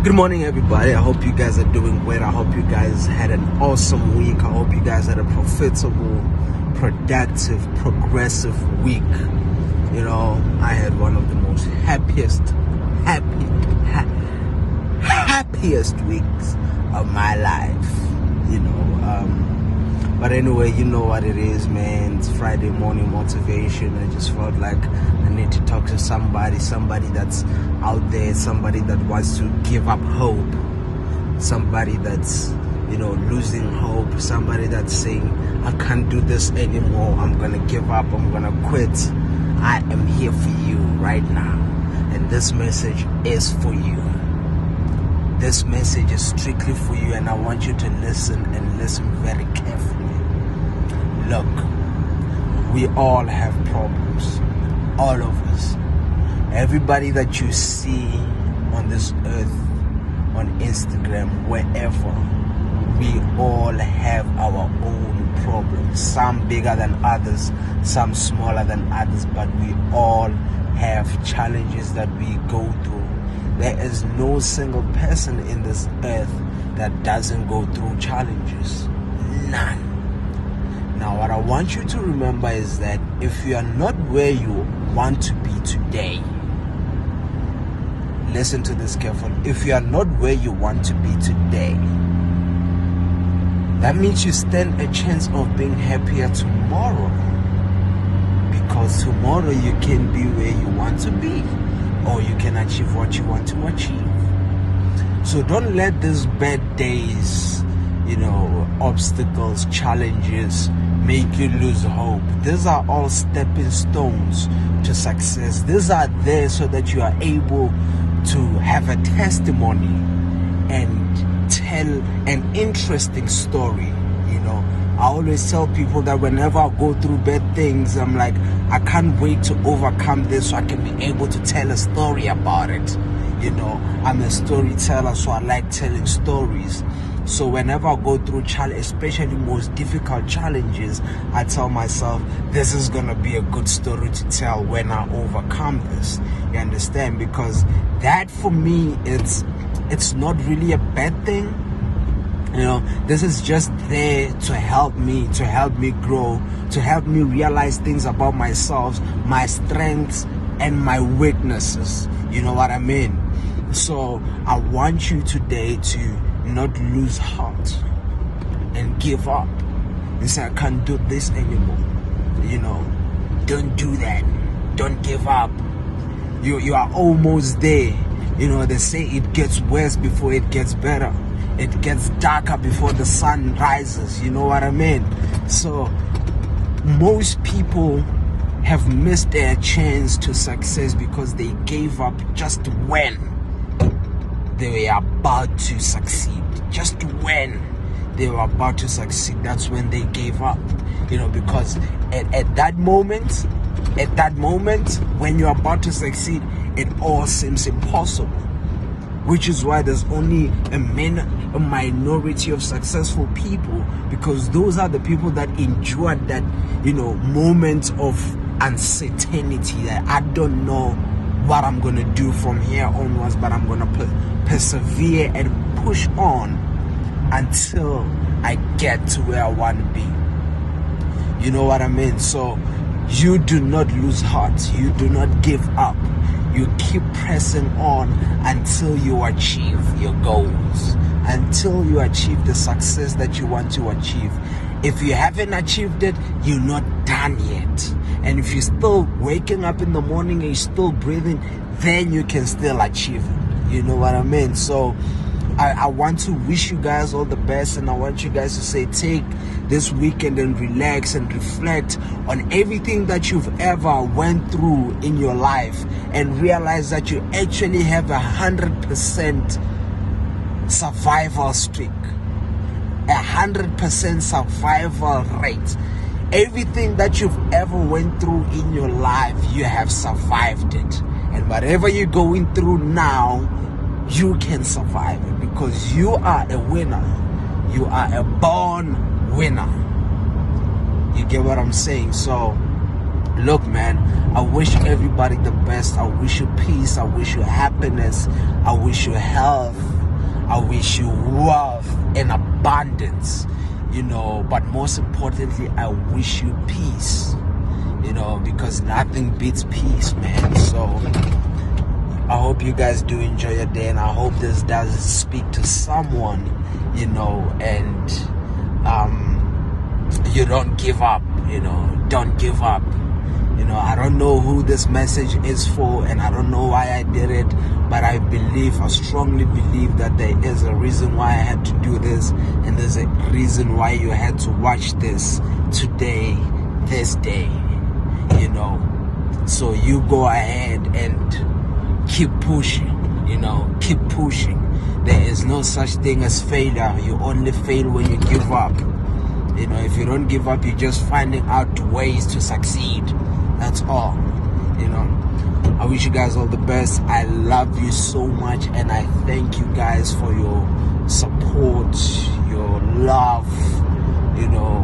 Good morning, everybody. I hope you guys are doing well. I hope you guys had an awesome week. I hope you guys had a profitable, productive, progressive week. You know, I had one of the most happiest weeks of my life. But anyway, you know what it is, man. It's Friday morning motivation. I just felt like I need to talk to somebody that's out there, somebody that wants to give up hope, somebody that's, losing hope, somebody that's saying, I can't do this anymore, I'm gonna give up, I'm gonna quit. I am here for you right now, and this message is for you. This message is strictly for you, and I want you to listen, and listen very carefully. Look, we all have problems, all of us. Everybody that you see on this earth, on Instagram, wherever, we all have our own problems. Some bigger than others, some smaller than others, but we all have challenges that we go through. There is no single person in this earth that doesn't go through challenges. None. Now, what I want you to remember is that if you are not where you want to be today, listen to this carefully. If you are not where you want to be today, that means you stand a chance of being happier tomorrow. Because tomorrow you can be where you want to be, or you can achieve what you want to achieve. So don't let these bad days, obstacles, challenges, make you lose hope. These are all stepping stones to success. These are there so that you are able to have a testimony and tell an interesting story. I always tell people that whenever I go through bad things, I'm like, I can't wait to overcome this so I can be able to tell a story about it. I'm a storyteller, so I like telling stories. So whenever I go through especially most difficult challenges, I tell myself, this is going to be a good story to tell when I overcome this. You understand? Because that for me, it's not really a bad thing. This is just there to help me grow, to help me realize things about myself, my strengths and my weaknesses. You know what I mean? So I want you today to not lose heart and give up and say, I can't do this anymore. Don't do that. Don't give up. You are almost there. They say it gets worse before it gets better. It gets darker before the sun rises. You know what I mean? So most people have missed their chance to success because they gave up just when they were about to succeed. Just when they were about to succeed, that's when they gave up. Because at that moment, when you're about to succeed, it all seems impossible. Which is why there's only a minority of successful people, because those are the people that endured that, moment of uncertainty, that I don't know what I'm going to do from here onwards, but I'm going to persevere and push on until I get to where I want to be. You know what I mean? So you do not lose heart. You do not give up. You keep pressing on until you achieve your goals, until you achieve the success that you want to achieve. If you haven't achieved it, you're not done yet. And if you're still waking up in the morning and you're still breathing, then you can still achieve it. You know what I mean? So I want to wish you guys all the best, and I want you guys to say, take this weekend and relax and reflect on everything that you've ever went through in your life, and realize that you actually have 100% survival streak, 100% survival rate. Everything that you've ever went through in your life, you have survived it. And whatever you're going through now, you can survive it, because you are a winner. You are a born winner. You get what I'm saying? So look, man, I wish everybody the best. I wish you peace. I wish you happiness. I wish you health. I wish you wealth and abundance, you know, but most importantly, I wish you peace, you know, because nothing beats peace, man. So I hope you guys do enjoy your day, and I hope this does speak to someone, you know, and you don't give up, you know, don't give up. You know, I don't know who this message is for, and I don't know why I did it, but I strongly believe that there is a reason why I had to do this, and there's a reason why you had to watch this today, this day, you know. So you go ahead and keep pushing, you know, keep pushing. There is no such thing as failure. You only fail when you give up. You know, if you don't give up, you're just finding out ways to succeed. That's all, you know. I wish you guys all the best. I love you so much, and I thank you guys for your support, your love. You know,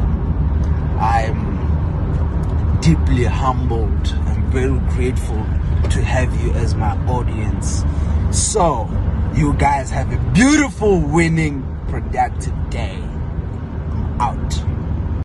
I'm deeply humbled and very grateful to have you as my audience. So, you guys have a beautiful, winning, productive day. I'm out.